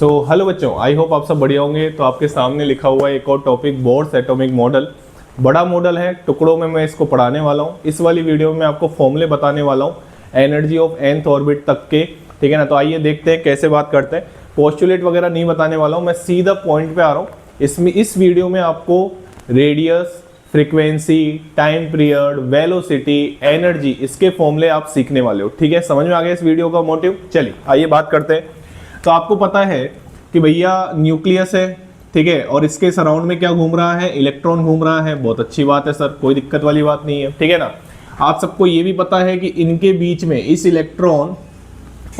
Hello बच्चों, I hope आप सब बढ़िया होंगे। तो आपके सामने लिखा हुआ है एक और टॉपिक, बोर्स एटॉमिक मॉडल। बड़ा मॉडल है, टुकड़ों में मैं इसको पढ़ाने वाला हूँ। इस वाली वीडियो में आपको फॉर्मूले बताने वाला हूँ एनर्जी ऑफ nth ऑर्बिट तक के, ठीक है ना। तो आइए देखते हैं कैसे बात करते हैं। पोस्टुलेट वगैरह नहीं बताने वाला हूँ, मैं सीधा पॉइंट पे आ रहा हूँ। इस वीडियो में आपको radius, frequency, time period, velocity, energy, इसके फॉर्मूले आप सीखने वाले हो, ठीक है। समझ में आ गया इस वीडियो का मोटिव। चलिए आइए बात करते हैं। तो आपको पता है कि भैया न्यूक्लियस है, ठीक है, और इसके सराउंड में क्या घूम रहा है, इलेक्ट्रॉन घूम रहा है। बहुत अच्छी बात है सर, कोई दिक्कत वाली बात नहीं है, ठीक है ना। आप सबको ये भी पता है कि इनके बीच में इस इलेक्ट्रॉन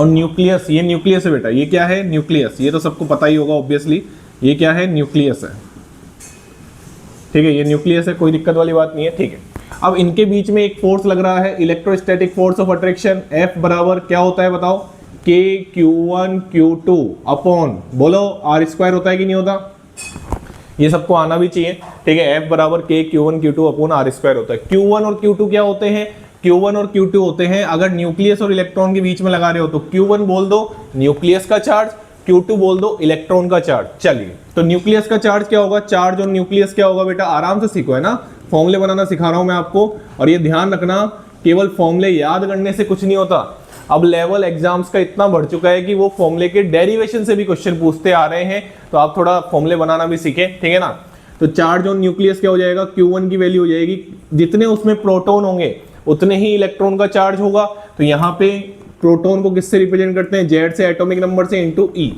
और न्यूक्लियस, ये न्यूक्लियस है बेटा, ये क्या है, न्यूक्लियस। ये तो सबको पता ही होगा ऑब्वियसली, ये क्या है, न्यूक्लियस है, ठीक है, ये न्यूक्लियस है, कोई दिक्कत वाली बात नहीं है, ठीक है। अब इनके बीच में एक फोर्स लग रहा है, electrostatic force of attraction. F बराबर क्या होता है बताओ, K Q1 Q2 अपॉन, बोलो, R² होता है कि नहीं होता। ये सबको आना भी चाहिए, ठीक है। F बराबर K Q1 Q2 upon R² होता है। Q1 और Q2 क्या होते हैं, Q1 और Q2 होते हैं, अगर न्यूक्लियस और इलेक्ट्रॉन के बीच में लगा रहे हो तो Q1 बोल दो न्यूक्लियस का चार्ज, Q2 बोल दो इलेक्ट्रॉन का चार्ज। चलिए, तो न्यूक्लियस का चार्ज क्या होगा, चार्ज और न्यूक्लियस क्या होगा बेटा, आराम से सीखो, है ना। फॉर्मूले बनाना सिखा रहा हूं मैं आपको, और ये ध्यान रखना, केवल फॉर्मूले याद करने से कुछ नहीं होता। अब लेवल एग्जाम्स का इतना बढ़ चुका है कि वो फॉर्मूले के डेरिवेशन से भी क्वेश्चन पूछते आ रहे हैं, तो आप थोड़ा फॉर्मूले बनाना भी सीखें, ठीक है ना। तो चार्ज ऑन न्यूक्लियस क्या हो जाएगा, Q1 की वैल्यू हो जाएगी, जितने उसमें प्रोटॉन होंगे उतने ही इलेक्ट्रॉन का चार्ज होगा। तो यहाँ पे प्रोटॉन को किससे रिप्रेजेंट करते हैं, Z से, एटॉमिक नंबर से, इंटू E।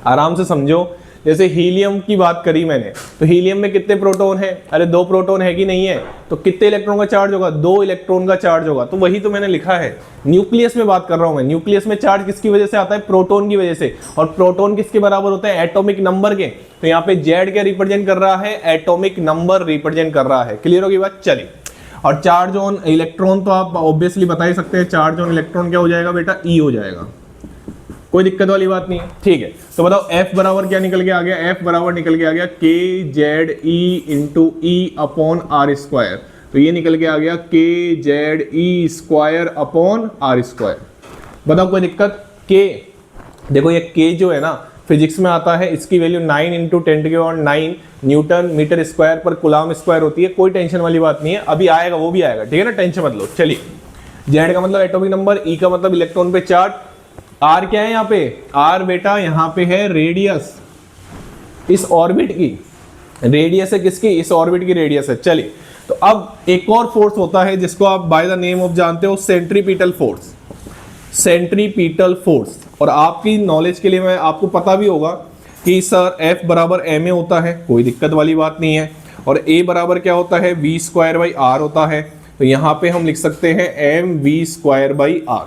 आराम से समझो, जैसे हीलियम की बात करी मैंने, तो हीलियम में कितने प्रोटॉन है, अरे 2 प्रोटॉन है कि नहीं है, तो कितने इलेक्ट्रॉन का चार्ज होगा, 2 इलेक्ट्रॉन का चार्ज होगा। तो वही तो मैंने लिखा है, न्यूक्लियस में बात कर रहा हूं मैं। न्यूक्लियस में चार्ज किसकी वजह से आता है, प्रोटॉन की वजह से, और प्रोटॉन किसके बराबर होते हैं, एटॉमिक नंबर के। तो यहाँ पे Z क्या रिप्रेजेंट कर रहा है, एटॉमिक नंबर रिप्रेजेंट कर रहा है। क्लियर होगी बात। चलिए, और चार्ज ऑन इलेक्ट्रॉन तो आप ऑब्वियसली बता ही सकते हैं, चार्ज ऑन इलेक्ट्रॉन क्या हो जाएगा बेटा, E हो जाएगा, कोई दिक्कत वाली बात नहीं है, ठीक है। तो बताओ F बराबर क्या निकल के आ गया, F बराबर निकल के आ गया KZE into E upon R²। तो ये निकल के आ गया KZE² अपॉन R²। बताओ कोई दिक्कत। K, देखो ये K जो है ना, फिजिक्स में आता है, इसकी value 9 into 10⁹ newton meter square पर कूलम स्क्वायर होती है। कोई टेंशन वाली बात नहीं है, अभी आएगा, वो भी आएगा, ठीक है ना, टेंशन मत लो। चलिए, Z का मतलब एटॉमिक नंबर, E का मतलब इलेक्ट्रॉन पे चार्ज, R क्या है यहाँ पे, R बेटा यहाँ पे है रेडियस, इस ऑर्बिट की रेडियस है, किसकी, इस ऑर्बिट की रेडियस है। चलिए, तो अब एक और फोर्स होता है जिसको आप बाय द नेम ऑफ जानते हो, सेंट्रीपिटल फोर्स। सेंट्रीपिटल फोर्स, और आपकी नॉलेज के लिए मैं आपको पता भी होगा कि सर F बराबर ma होता है, कोई दिक्कत वाली बात नहीं है, और A बराबर क्या होता है, v²/r होता है। तो यहाँ पे हम लिख सकते हैं mv²/r।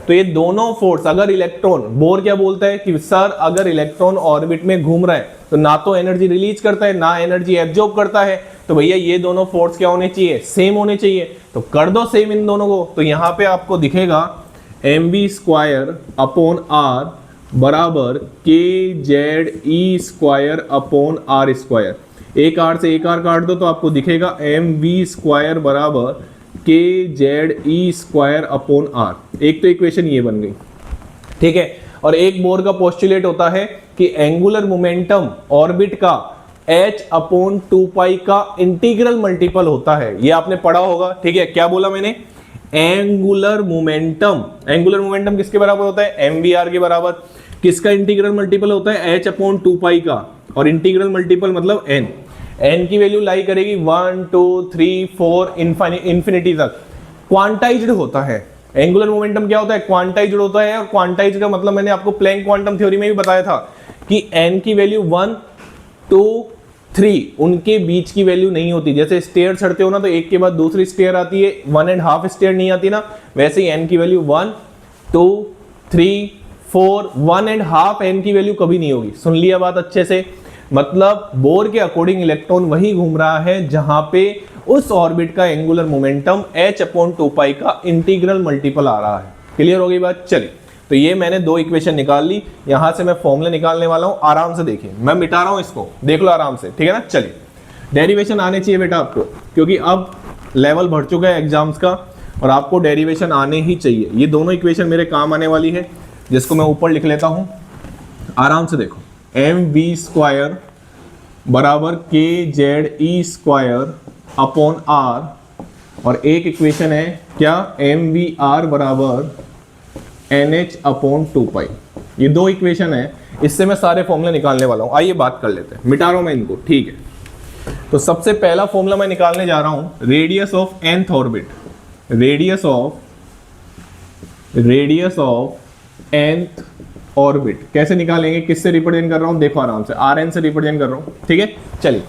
तो ये दोनों फोर्स, अगर इलेक्ट्रॉन, बोर क्या बोलता है कि सर अगर इलेक्ट्रॉन ऑर्बिट में घूम रहा है तो ना तो एनर्जी रिलीज करता है ना एनर्जी एब्जॉर्ब करता है, तो भैया ये दोनों फोर्स क्या होने चाहिए, सेम होने चाहिए। तो कर दो सेम इन दोनों को, तो यहाँ पे आपको दिखेगा mv² अपॉन r बराबर KZE² अपॉन R²। एक R से एक R काट दो तो आपको दिखेगा mv² बराबर KZE² अपॉन R। एक तो इक्वेशन ये बन गई, ठीक है। और एक बोर का पोस्टुलेट होता है कि एंगुलर मोमेंटम ऑर्बिट का h अपॉन 2π का इंटीग्रल मल्टीपल होता है, ये आपने पढ़ा होगा, ठीक है। क्या बोला मैंने, एंगुलर मोमेंटम, एंगुलर मोमेंटम किसके बराबर होता है, mvr के बराबर। किसका इंटीग्रल मल्टीपल होता है, h अपॉन 2π का, और इंटीग्रल मल्टीपल मतलब n की वैल्यू लाई करेगी 1 2 3 4 इंफिनिटी तक। क्वांटाइज्ड होता है, एंगुलर मोमेंटम क्या होता है, क्वांटाइज्ड होता है। और क्वांटाइज्ड का मतलब मैंने आपको प्लैंक क्वांटम थ्योरी में भी बताया था कि n की वैल्यू 1 2 3 उनके बीच की वैल्यू नहीं होती। जैसे स्टेयर चढ़ते हो ना, तो एक के बाद दूसरी स्टेयर आती है, 1.5 स्टेयर नहीं आती ना, वैसे ही n की वैल्यू 1 2 3 4 1.5 n की वैल्यू कभी नहीं होगी। सुन लिया बात अच्छे से, मतलब बोर के अकॉर्डिंग इलेक्ट्रॉन वही घूम रहा है जहां पे उस ऑर्बिट का एंगुलर मोमेंटम h अपॉन 2π का इंटीग्रल मल्टीपल आ रहा है। क्लियर हो गई बात। चलिए, तो ये मैंने 2 इक्वेशन निकाल ली, यहां से मैं फॉर्मूले निकालने वाला हूं, आराम से देखिए, मैं मिटा रहा हूं इसको, देख लो आराम से, ठीक है ना। चलिए, डेरिवेशन आने चाहिए बेटा आपको, क्योंकि अब लेवल बढ़ चुका है एग्जाम्स का और आपको डेरिवेशन आने ही चाहिए। ये दोनों इक्वेशन मेरे काम आने वाली है, जिसको मैं ऊपर लिख लेता हूं। आराम से देखो, एम वी स्क्वायर बराबर K Z E square upon R, और एक इक्वेशन है क्या, एम वी आर बराबर एन एच अपॉन 2 पाई। ये दो इक्वेशन है, इससे मैं सारे फॉर्मूले निकालने वाला हूं। आइए बात कर लेते हैं, मिटा रहा हूं मैं इनको, ठीक है। तो सबसे पहला फॉर्मूला मैं निकालने जा रहा हूं, radius of nth orbit, radius of nth orbit कैसे निकालेंगे, किससे रिप्रेजेंट कर रहा हूं, देखो आराम से, आर एन से रिप्रेजेंट कर रहा हूं, ठीक है। चलिए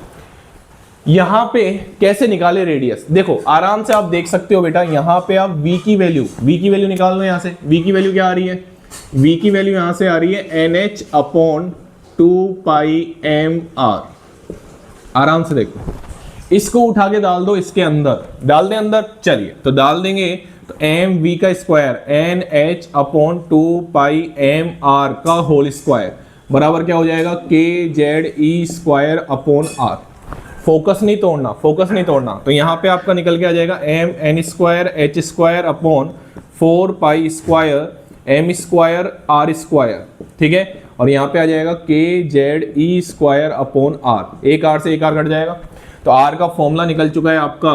यहां पे कैसे निकाले रेडियस, देखो आराम से आप देख सकते हो बेटा, यहां पे आप v की वैल्यू निकाल लो। यहां से v की वैल्यू क्या आ रही है, v की वैल्यू यहां से आ रही है NH upon 2 pi M are. आराम से देखो, इसको उठा के डाल दो इसके अंदर, डाल दें अंदर, चलिए तो डाल देंगे। तो एम वी का square NH upon 2 pi M R का होल स्क्वायर बराबर क्या हो जाएगा, K Z E square upon R. Focus नहीं तोड़ना, तो यहां पे आपका निकल के आ जाएगा M N square H square upon 4 pi square M square R square, ठीक है। और यहाँ पे आ जाएगा K Z E square upon R, एक आर से एक आर कट जाएगा। तो आर का फॉर्मूला निकल चुका है आपका,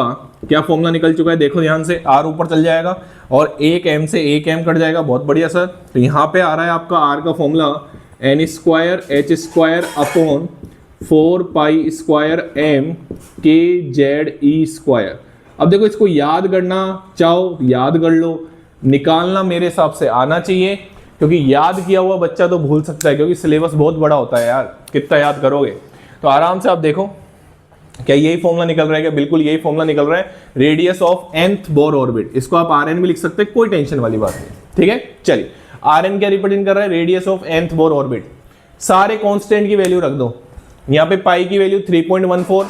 क्या फॉर्मूला निकल चुका है, देखो ध्यान से, आर ऊपर चल जाएगा और एक एम से एक एम कट जाएगा, बहुत बढ़िया सर। तो यहाँ पे आ रहा है आपका आर का formula N square H square upon 4 pi square M K Z E square. अब देखो इसको याद करना चाहो याद कर लो, निकालना मेरे हिसाब से आना चाहिए, क्योंकि याद किया हुआ बच्चा तो भूल सकता है, क्योंकि सिलेबस बहुत बड़ा होता है यार, कितना याद करोगे। तो आराम से आप देखो, क्या यही फॉर्मूला निकल रहा है, क्या बिल्कुल यही फॉर्मूला निकल रहा है, radius of nth Bohr orbit. इसको आप आर एन भी लिख सकते हैं, कोई टेंशन वाली बात नहीं, ठीक है। चलिए आर एन क्या रिप्रेजेंट कर रहा है, radius of nth Bohr orbit. सारे कांस्टेंट की वैल्यू रख दो, यहाँ पे पाई की वैल्यू 3.14,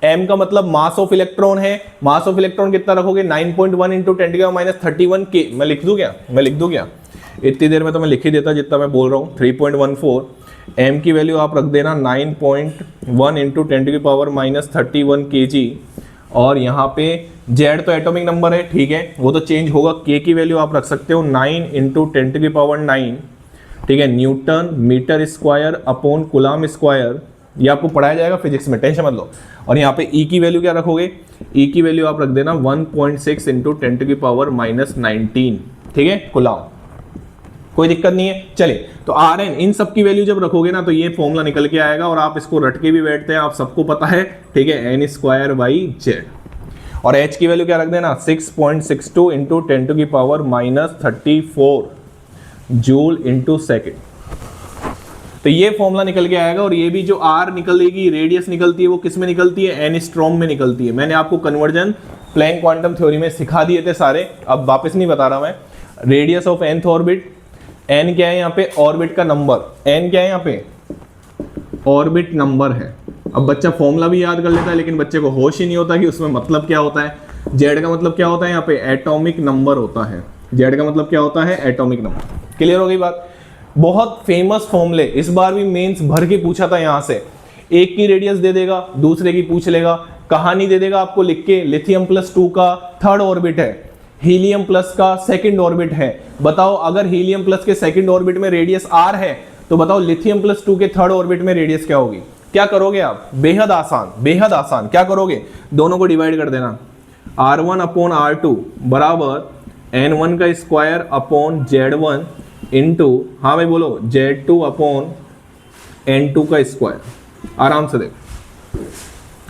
m का मतलब मास ऑफ इलेक्ट्रॉन है, मास ऑफ इलेक्ट्रॉन कितना रखोगे, 9.1 इंटू 10⁻³ के। मैं लिख दूं क्या, इतनी देर में तो मैं लिख ही देता जितना मैं बोल रहा हूँ। 3.14, m की वैल्यू आप रख देना 9.1 इंटू 10⁻³ kg, और यहाँ पे z तो एटॉमिक नंबर है, ठीक है, वो तो चेंज होगा। k की वैल्यू आप रख सकते हो 9 इंटू 10⁹, ठीक है, newton meter square upon coulomb square. ये आपको पढ़ाया जाएगा फिजिक्स में, टेंशन मत लो। और यहाँ पे E की वैल्यू क्या रखोगे, E की वैल्यू आप रख देना 1.6 इंटू 10⁻⁻19, ठीक है, कूलम, कोई दिक्कत नहीं है। चलिए तो आर एन, इन सब की वैल्यू जब रखोगे ना तो ये फॉर्मूला निकल के आएगा, और आप इसको रट के भी बैठते हैं, आप सबको पता है, ठीक है, एन स्क्वायर बाई जेड। और एच की वैल्यू क्या रख देना, 6.62 इंटू 10⁻34 जूल इंटू सेकेंड। तो ये फॉर्मूला निकल के आएगा। और ये भी जो आर निकलेगी, रेडियस निकलती है, वो किस में निकलती है, एंगस्ट्रॉम में निकलती है। मैंने आपको कन्वर्जन प्लैंक क्वांटम थ्योरी में सिखा दिए थे सारे, अब वापस नहीं बता रहा मैं। Radius of nth orbit, n क्या है यहाँ पे, ऑर्बिट का नंबर, n क्या है यहाँ पे, ऑर्बिट नंबर है। अब बच्चा फॉर्मूला भी याद कर लेता है, लेकिन बच्चे को होश ही नहीं होता कि उसमें मतलब क्या होता है। z का मतलब क्या होता है, यहाँ पे एटॉमिक नंबर होता है। z का मतलब क्या होता है, एटॉमिक नंबर। क्लियर हो गई बात। बहुत फेमस फॉर्मूले, इस बार भी मेंस भर के पूछा था यहाँ से। एक की रेडियस दे देगा, दूसरे की पूछ लेगा, कहानी दे देगा आपको लिख के, लिथियम +2 का 3rd ऑर्बिट है, हीलियम प्लस का 2nd ऑर्बिट है। बताओ अगर हीलियम प्लस के 2nd ऑर्बिट में रेडियस r है, तो बताओ लिथियम +2 के 3rd ऑर्बिट में रेडियस क्या होगी। क्या करोगे आप, बेहद आसान, क्या करोगे, दोनों को डिवाइड कर देना, r1 अपॉन r2 बराबर n1 का स्क्वायर अपॉन z1 इंटू, हाँ भाई बोलो, z2 अपॉन n2 का स्क्वायर। आराम से देखो,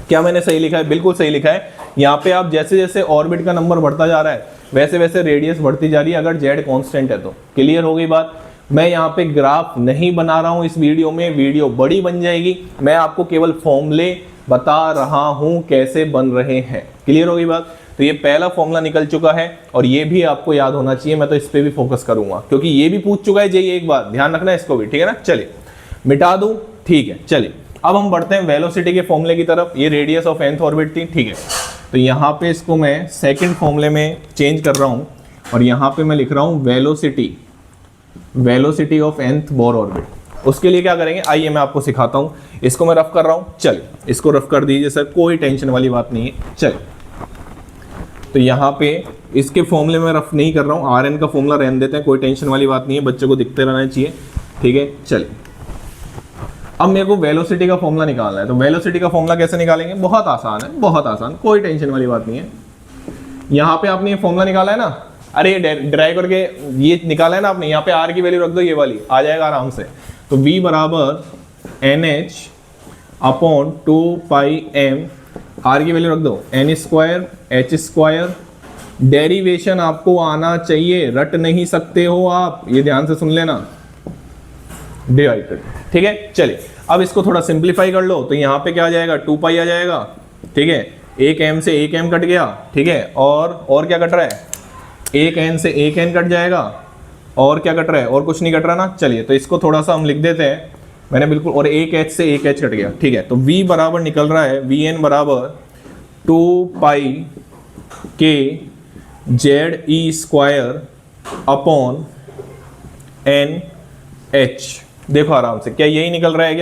क्या मैंने सही लिखा है, बिल्कुल सही लिखा है। यहाँ पे आप जैसे जैसे ऑर्बिट का नंबर बढ़ता जा रहा है, वैसे वैसे रेडियस बढ़ती जा रही है, अगर z कांस्टेंट है तो। क्लियर हो गई बात। मैं यहाँ पे ग्राफ नहीं बना रहा हूँ इस वीडियो में, वीडियो बड़ी बन जाएगी। मैं आपको केवल फॉर्मूले बता रहा हूँ कैसे बन रहे हैं। क्लियर हो गई बात। तो ये पहला फॉर्मूला निकल चुका है, और ये भी आपको याद होना चाहिए। मैं तो इस पे भी फोकस करूंगा, क्योंकि ये भी पूछ चुका है जी, एक बार ध्यान रखना इसको भी, ठीक है ना। चलिए मिटा दूं, ठीक है। चलिए अब हम बढ़ते हैं वेलोसिटी के फॉर्मूले की तरफ। ये रेडियस ऑफ nth ऑर्बिट थी, ठीक है। तो यहाँ पे इसको मैं सेकंड फॉर्मूले में चेंज कर रहा हूँ, और यहाँ पे मैं लिख रहा हूँ velocity of nth Bohr orbit. उसके लिए क्या करेंगे, आइए मैं आपको सिखाता हूँ। इसको मैं रफ कर रहा हूँ, चलिए इसको रफ कर दीजिए सर, कोई टेंशन वाली बात नहीं है। चलिए तो यहाँ पे इसके फॉर्मूले में रफ नहीं कर रहा हूँ, आर एन का फॉर्मूला रहने देते हैं, कोई टेंशन वाली बात नहीं है, बच्चों को दिखते रहना चाहिए, ठीक है। चलिए अब मेरे को वेलोसिटी का फॉर्मूला निकालना है, तो वेलोसिटी का फॉर्मूला कैसे निकालेंगे? बहुत आसान है, बहुत आसान, कोई टेंशन वाली बात नहीं है। यहाँ पे आपने ये फॉर्मूला निकाला है ना, अरे ये ड्राइव करके ये निकाला है ना आपने, यहाँ पे आर की वैल्यू रख दो, ये वाली आ जाएगा आराम से। तो v बराबर NH अपॉन 2πm, आर की वैल्यू रख दो n square h square. Derivation आपको आना चाहिए, रट नहीं सकते हो आप, ये ध्यान से सुन लेना, डिवाइडेड, ठीक है। चलिए अब इसको थोड़ा सिंप्लीफाई कर लो, तो यहाँ पे क्या आ जाएगा? 2π आ जाएगा, ठीक है। एक m से एक m कट गया, ठीक है। और क्या कट रहा है? एक n से एक n कट जाएगा, और क्या कट रहा है? और कुछ नहीं कट रहा ना। चलिए तो इसको थोड़ा सा हम लिख देते हैं, मैंने बिल्कुल, और एक h से एक h कट गया, ठीक है। तो v बराबर निकल रहा है, vn बराबर 2π के ZE स्क्वायर अपॉन NH। देखो आराम से, क्या यही निकल रहा है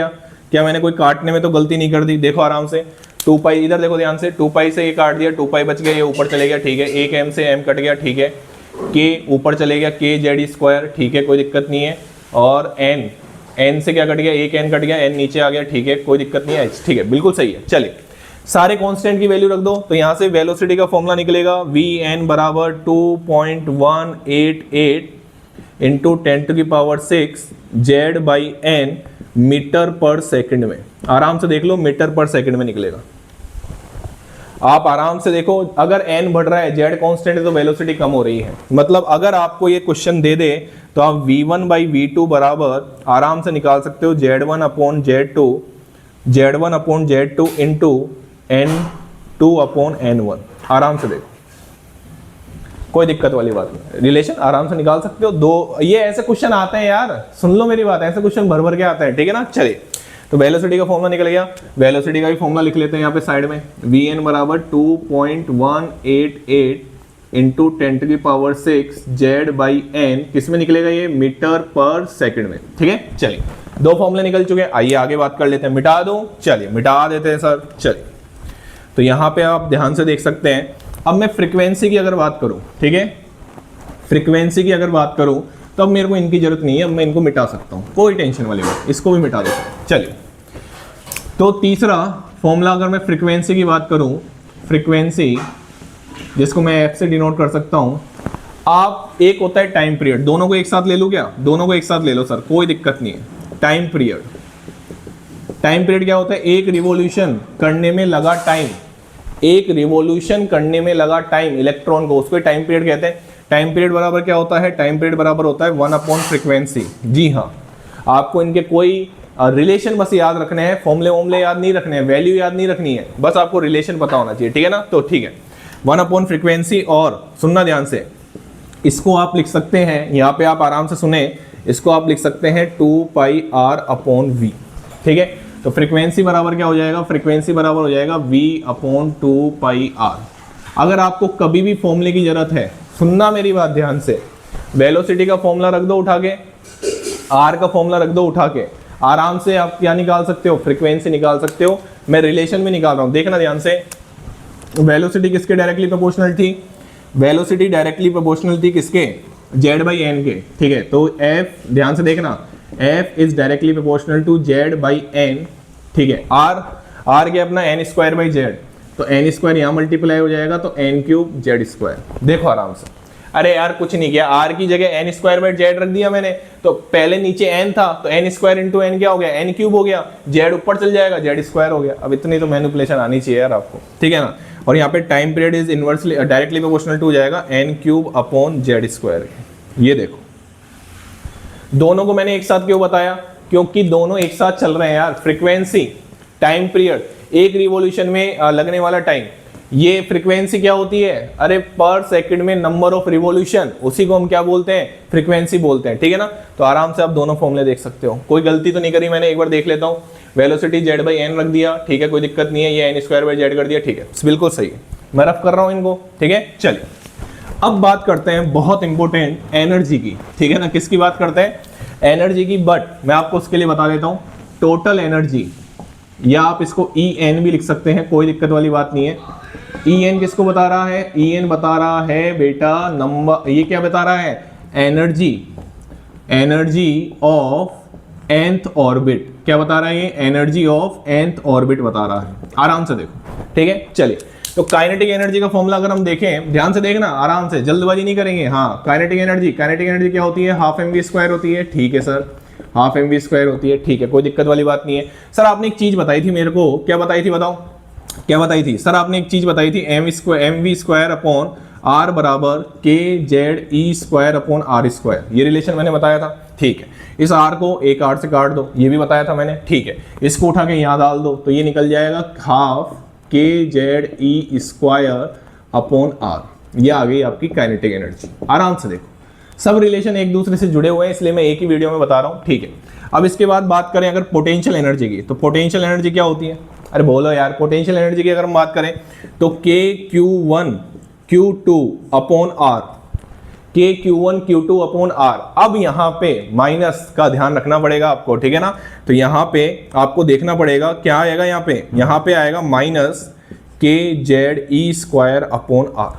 क्या मैंने कोई काटने में तो गलती नहीं कर दी? देखो आराम से, 2π इधर देखो ध्यान से, 2π से ये काट दिया, 2π बच गया, ये ऊपर चले गया, ठीक है। एक m से m कट गया, ठीक है। k ऊपर चले गया, k ZE स्क्वायर, ठीक है, कोई दिक्कत नहीं है। और n से क्या कट गया? एक n कट गया, n नीचे आ गया, ठीक है, कोई दिक्कत नहीं है, h, ठीक है, बिल्कुल सही है। चलिए सारे कांस्टेंट की वैल्यू रख दो, तो यहाँ से वेलोसिटी का फॉर्मूला निकलेगा Vn बराबर 2.188 into 10⁶ Z by n meter पर सेकंड में। आराम से देख लो, मीटर पर सेकंड में निकलेगा। आप आराम से देखो, अगर n बढ़ रहा है, z कांस्टेंट है, तो वेलोसिटी कम हो रही है। मतलब अगर आपको ये क्वेश्चन दे दे तो आप v1 बाई v2 बराबर आराम से निकाल सकते हो z1 upon z2 into n2 upon n1। आराम से देखो, कोई दिक्कत वाली बात नहीं, रिलेशन आराम से निकाल सकते हो। दो ये ऐसे क्वेश्चन आते हैं यार, सुन लो मेरी बात, ऐसे क्वेश्चन भर भर के आते हैं, ठीक है ना। चलिए तो वेलोसिटी का फॉर्मूला निकल गया, वेलोसिटी का भी फॉर्मूला लिख लेते हैं यहाँ पे साइड में। Vn बराबर 2.188 इंटू 10⁶ Z बाई n, किस में निकलेगा? ये मीटर पर सेकंड में, ठीक है। चलिए दो फॉर्मूले निकल चुके हैं, आइए आगे बात कर लेते हैं। मिटा दो, चलिए मिटा देते हैं सर। चलिए तो यहाँ पे आप ध्यान से देख सकते हैं, अब मैं फ्रीक्वेंसी की अगर बात करूँ, ठीक है, फ्रीक्वेंसी की अगर बात करूँ तो अब मेरे को इनकी जरूरत नहीं है, अब मैं इनको मिटा सकता हूँ, कोई टेंशन वाली बात, इसको भी मिटा देता हूँ। चलिए तो तीसरा फॉर्मूला अगर मैं फ्रीक्वेंसी की बात करूँ, फ्रीक्वेंसी जिसको मैं f से डिनोट कर सकता हूँ, आप एक होता है टाइम पीरियड, दोनों को एक साथ ले लूँ क्या? दोनों को एक साथ ले लो सर, कोई दिक्कत नहीं है। टाइम पीरियड, टाइम पीरियड क्या होता है? एक रिवॉल्यूशन करने में लगा टाइम, एक रिवॉल्यूशन करने में लगा टाइम इलेक्ट्रॉन को, उसको टाइम पीरियड कहते हैं। टाइम पीरियड बराबर क्या होता है? टाइम पीरियड बराबर होता है 1 अपॉन फ्रीक्वेंसी। जी हाँ, आपको इनके कोई रिलेशन बस याद रखने हैं, फॉर्मूले याद नहीं रखने हैं, वैल्यू याद नहीं रखनी है, बस आपको रिलेशन पता होना चाहिए, ठीक है ना। तो ठीक है, 1 अपॉन फ्रीक्वेंसी, और सुनना ध्यान से, इसको आप लिख सकते हैं, यहाँ पे आप आराम से सुने, इसको आप लिख सकते हैं 2πr अपॉन v, ठीक है। तो फ्रीक्वेंसी बराबर क्या हो जाएगा? फ्रीक्वेंसी बराबर हो जाएगा v अपॉन 2πr। अगर आपको कभी भी फॉर्मूले की जरूरत है, सुनना मेरी बात ध्यान से, वेलोसिटी का फॉर्मूला रख दो उठा के, r का फॉर्मूला रख दो उठा के, आराम से आप क्या निकाल सकते हो? फ्रीक्वेंसी निकाल सकते हो। मैं रिलेशन में निकाल रहा हूं, देखना ध्यान से। वेलोसिटी किसके डायरेक्टली प्रोपोर्शनल थी? वेलोसिटी डायरेक्टली प्रोपोर्शनल थी किसके? z बाई n के, ठीक है। तो f, ध्यान से देखना, f is directly proportional to z by n, ठीक है। r क्या अपना n स्क्वायर बाई z, तो n स्क्वायर यहाँ मल्टीप्लाई हो जाएगा, तो n क्यूब z स्क्वायर। देखो आराम से, अरे यार कुछ नहीं किया, r की जगह n स्क्वायर बाई z रख दिया मैंने, तो पहले नीचे n था, तो n स्क्वायर इंटू n क्या हो गया? n क्यूब हो गया, z ऊपर चल जाएगा, z स्क्वायर हो गया। अब इतनी तो मैनिपुलेशन आनी चाहिए यार आपको, ठीक है ना। और यहाँ पे time period is inversely directly proportional to हो जाएगा n cube upon z square. ये देखो, दोनों को मैंने एक साथ क्यों बताया? क्योंकि दोनों एक साथ चल रहे हैं यार। फ्रीक्वेंसी, टाइम पीरियड, एक रिवॉल्यूशन में लगने वाला टाइम, ये फ्रीक्वेंसी क्या होती है? अरे पर सेकंड में नंबर ऑफ रिवॉल्यूशन, उसी को हम क्या बोलते हैं? फ्रीक्वेंसी बोलते हैं, ठीक है ना। तो आराम से आप दोनों फॉर्मूले देख सकते हो, कोई गलती तो नहीं करी मैंने, एक बार देख लेता हूँ। वेलोसिटी z बाई n रख दिया, ठीक है, कोई दिक्कत नहीं है। ये n स्क्वायर बाई z कर दिया, ठीक है, बिल्कुल सही है। मैं रफ कर रहा हूँ इनको, ठीक है। चलिए अब बात करते हैं बहुत इंपॉर्टेंट एनर्जी की, ठीक है ना। किसकी बात करते हैं? एनर्जी की। बट मैं आपको उसके लिए बता देता हूँ, टोटल एनर्जी, या आप इसको EN भी लिख सकते हैं, कोई दिक्कत वाली बात नहीं है। EN किसको बता रहा है? EN बता रहा है बेटा नंबर, ये क्या बता रहा है? Energy, energy of nth orbit, क्या बता रहा है ये, एनर्जी ऑफ nth ऑर्बिट बता रहा है। आराम से देखो, ठीक है। चलिए, तो काइनेटिक एनर्जी का फॉर्मूला अगर हम देखें, ध्यान से देखना, आराम से, जल्दबाजी नहीं करेंगे। हाँ, काइनेटिक एनर्जी क्या होती है, हाफ mv² होती है, ठीक है सर, हाफ mv² होती है, ठीक है, कोई दिक्कत वाली बात नहीं है। सर आपने एक चीज बताई थी मेरे को, क्या बताई थी बताओ, क्या बताई थी सर? आपने एक चीज बताई थी, mv² अपॉन r बराबर kze² अपॉन r², ये रिलेशन मैंने बताया था, ठीक है। इस r को एक r से काट दो, ये भी बताया था मैंने, ठीक है। इसको उठा के यहाँ डाल दो तो ये निकल जाएगा हाफ kze² अपॉन r, ये आ गई आपकी काइनेटिक एनर्जी। आराम से देखो, सब रिलेशन एक दूसरे से जुड़े हुए हैं, इसलिए मैं एक ही वीडियो में बता रहा हूँ, ठीक है। अब इसके बाद बात करें अगर पोटेंशियल एनर्जी की, तो पोटेंशियल एनर्जी क्या होती है? अरे बोलो यार, पोटेंशियल एनर्जी की अगर हम बात करें तो KQ1 Q2 upon R, KQ1 Q2 upon R। अब यहाँ पे माइनस का ध्यान रखना पड़ेगा आपको, ठीक है ना। तो यहाँ पे आपको देखना पड़ेगा क्या आएगा, यहाँ पे आएगा माइनस kze² अपॉन R,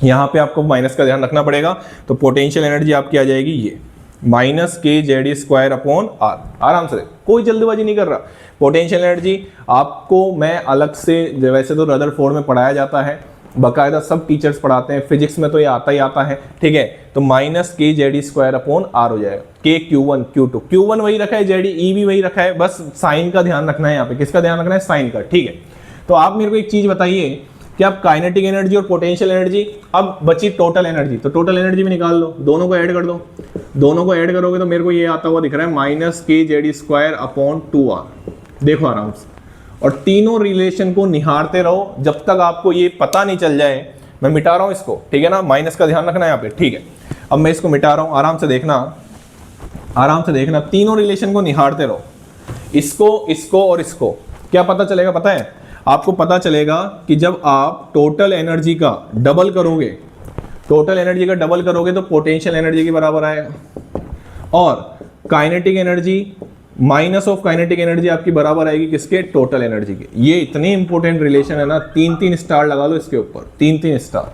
यहाँ पे आपको माइनस का ध्यान रखना पड़ेगा। तो पोटेंशियल एनर्जी आपकी आ जाएगी ये माइनस kze² अपॉन R। आराम से, कोई जल्दबाजी नहीं कर रहा। पोटेंशियल एनर्जी आपको मैं अलग से, वैसे तो रदरफोर्ड में पढ़ाया जाता है, बाकायदा सब टीचर्स पढ़ाते हैं, फिजिक्स में तो ये आता ही आता है, ठीक है। तो माइनस kze² अपॉन R हो जाएगा, KQ1 Q2, Q1 वही रखा है, ZE भी वही रखा है, बस साइन का ध्यान रखना है यहाँ पे। किसका ध्यान रखना है? साइन का, ठीक है। तो आप मेरे को एक चीज बताइए कि आप काइनेटिक एनर्जी और पोटेंशियल एनर्जी, अब बची टोटल एनर्जी, तो टोटल एनर्जी में निकाल लो, दोनों को ऐड कर दो। दोनों को ऐड करोगे तो मेरे को ये आता हुआ दिख रहा है माइनस kze² अपॉन 2R। देखो आराम से, और तीनों रिलेशन को निहारते रहो जब तक आपको ये पता नहीं चल जाए। मैं मिटा रहा हूं इसको, ठीक है ना, माइनस का ध्यान रखना है यहाँ पे, ठीक है। अब मैं इसको मिटा रहा हूं, आराम से देखना, आराम से देखना, तीनों रिलेशन को निहारते रहो, इसको, इसको और इसको। क्या पता चलेगा पता है आपको? पता चलेगा कि जब आप टोटल एनर्जी का डबल करोगे, टोटल एनर्जी का डबल करोगे तो पोटेंशियल एनर्जी के बराबर आएगा, और kinetic energy minus of kinetic energy आपकी बराबर आएगी किसके? टोटल एनर्जी के। ये इतनी इंपॉर्टेंट रिलेशन है ना, 3-3 स्टार लगा लो इसके ऊपर, 3-3 स्टार।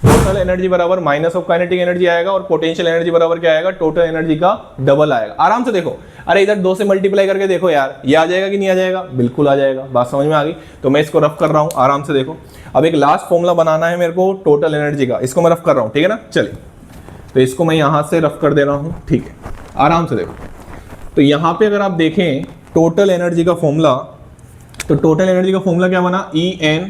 टोटल एनर्जी बराबर माइनस ऑफ काइनेटिक एनर्जी आएगा, और पोटेंशियल एनर्जी बराबर क्या आएगा? टोटल एनर्जी का डबल आएगा। आराम से देखो, अरे इधर 2 से मल्टीप्लाई करके देखो यार, ये आ जाएगा कि नहीं आ जाएगा? बिल्कुल आ जाएगा। बात समझ में आ गई? तो मैं इसको रफ कर रहा हूँ, आराम से देखो। अब एक लास्ट फॉर्मूला बनाना है मेरे को टोटल एनर्जी का, इसको मैं रफ कर रहा हूँ, ठीक है ना। चलिए, तो इसको मैं यहाँ से रफ कर दे रहा हूँ, ठीक है। आराम से देखो, तो यहाँ पे अगर आप देखें टोटल एनर्जी का फॉर्मूला, तो टोटल एनर्जी का फॉर्मूला क्या बना? EN,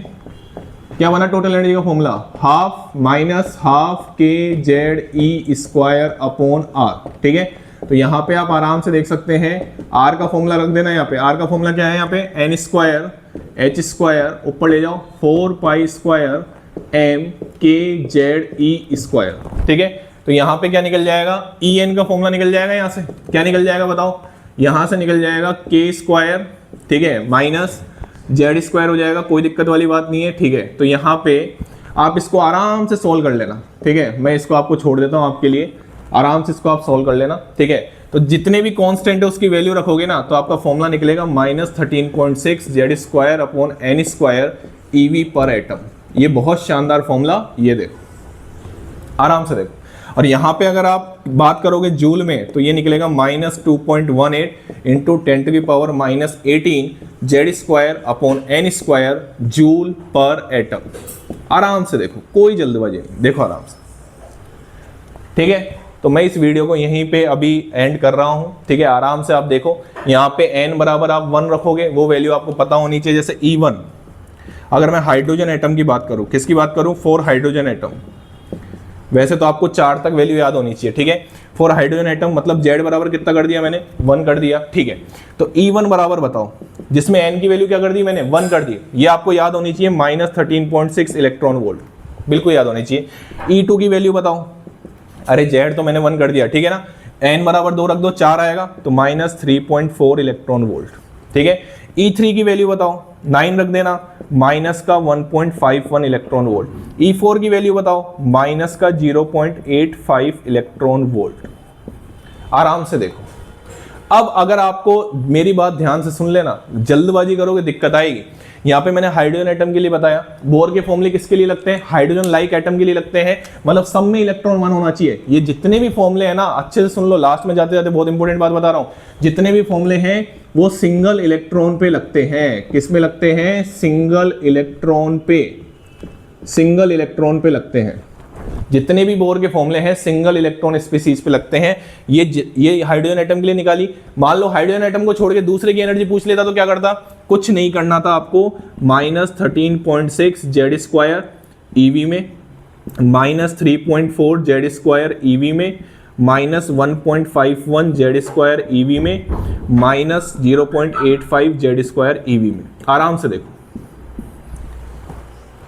क्या बना टोटल एनर्जी का formula? Half minus half kze² upon R, ठीक है। तो यहाँ पे आप आराम से देख सकते हैं, R का फॉर्मूला रख देना यहाँ पे। R का फॉर्मूला क्या है यहाँ पे? n² h², ऊपर ले जाओ 4π² m kze², ठीक है। तो यहाँ पे क्या निकल जाएगा? EN का फॉर्मूला निकल जाएगा यहाँ से, क्या निकल जाएगा बताओ? यहाँ से निकल जाएगा k², ठीक है, माइनस z² हो जाएगा, कोई दिक्कत वाली बात नहीं है, ठीक है। तो यहाँ पे आप इसको आराम से सोल्व कर लेना, ठीक है। मैं इसको आपको छोड़ देता हूँ आपके लिए, आराम से इसको आप सोल्व कर लेना, ठीक है। तो जितने भी कांस्टेंट है उसकी वैल्यू रखोगे ना, तो आपका फॉर्मूला निकलेगा -13.6 z² अपॉन n² EV पर एटम। ये बहुत शानदार फॉर्मूला, ये देखो, आराम से देखो। और यहाँ पे अगर आप बात करोगे जूल में, तो ये निकलेगा -2.18 into 10⁻⁻18 z² upon n² joule पर एटम। आराम से देखो, कोई जल्दबाजी नहीं, देखो आराम से, ठीक है। तो मैं इस वीडियो को यहीं पे अभी एंड कर रहा हूँ, ठीक है। आराम से आप देखो, यहाँ पे n बराबर आप 1 रखोगे, वो वैल्यू आपको पता होनी चाहिए। जैसे E1, अगर मैं हाइड्रोजन एटम की बात करूँ, किसकी बात करूँ? 4 हाइड्रोजन एटम। वैसे तो आपको 4 तक वैल्यू याद होनी चाहिए, ठीक है। 4 हाइड्रोजन एटम मतलब Z बराबर कितना कर दिया मैंने? 1 कर दिया, ठीक है। तो E1 बराबर बताओ, जिसमें n की वैल्यू क्या कर दी मैंने? 1 कर दी। ये आपको याद होनी चाहिए -13.6 इलेक्ट्रॉन वोल्ट, बिल्कुल याद होनी चाहिए। E2 की वैल्यू बताओ, अरे Z तो मैंने 1 कर दिया, ठीक है ना। n बराबर 2 रख दो, 4 आएगा, तो -3.4 इलेक्ट्रॉन वोल्ट, ठीक है। E3 की वैल्यू बताओ, 9 रख देना, माइनस का 1.51 इलेक्ट्रॉन वोल्ट। E4 की वैल्यू बताओ, माइनस का 0.85 इलेक्ट्रॉन वोल्ट। आराम से देखो, अब अगर आपको मेरी बात ध्यान से सुन लेना, जल्दबाजी करोगे दिक्कत आएगी। यहाँ पे मैंने हाइड्रोजन एटम के लिए बताया, बोर के फॉर्मूले किसके लिए लगते हैं, हाइड्रोजन लाइक एटम के लिए लगते हैं, मतलब सब में इलेक्ट्रॉन 1 होना चाहिए। ये जितने भी फॉर्मूले हैं ना, अच्छे से सुन लो, लास्ट में जाते जाते बहुत इंपॉर्टेंट बात बता रहा हूं, जितने भी फॉर्मूले हैं वो सिंगल इलेक्ट्रॉन पे लगते हैं। किस में लगते हैं, सिंगल इलेक्ट्रॉन पे, सिंगल इलेक्ट्रॉन पे लगते हैं। जितने भी बोर के फॉर्मूले हैं सिंगल इलेक्ट्रॉन स्पीसीज पे लगते हैं। ये हाइड्रोजन एटम के लिए निकाली। मान लो हाइड्रोजन एटम को छोड़ के दूसरे की एनर्जी पूछ लेता तो क्या करता, कुछ नहीं करना था आपको, -13.6 Z² EV में, -3.4 Z² EV में, -1.51 Z² EV में, -0.85 Z² EV में। आराम से देखो,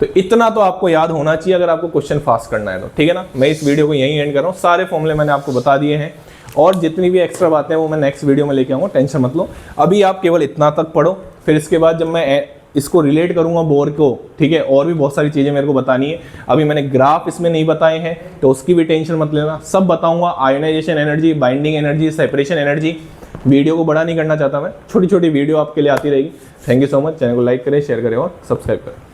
तो इतना तो आपको याद होना चाहिए अगर आपको क्वेश्चन फास्ट करना है तो, ठीक है ना। मैं इस वीडियो को यहीं एंड कर रहा हूँ, सारे फॉर्मूले मैंने आपको बता दिए हैं और जितनी भी एक्स्ट्रा बातें हैं वो मैं नेक्स्ट वीडियो में लेके आऊँगा, टेंशन मत लो। अभी आप केवल इतना तक पढ़ो, फिर इसके बाद जब मैं इसको रिलेट करूंगा बोर को, ठीक है, और भी बहुत सारी चीज़ें मेरे को बतानी है। अभी मैंने ग्राफ इसमें नहीं बताए हैं तो उसकी भी टेंशन मत लेना, सब बताऊंगा। Ionization energy, binding energy, separation energy. Video को बड़ा नहीं करना चाहता मैं, छोटी छोटी वीडियो आपके लिए आती रहेगी। Thank you so much. Channel को लाइक करें, शेयर करें और सब्सक्राइब करें।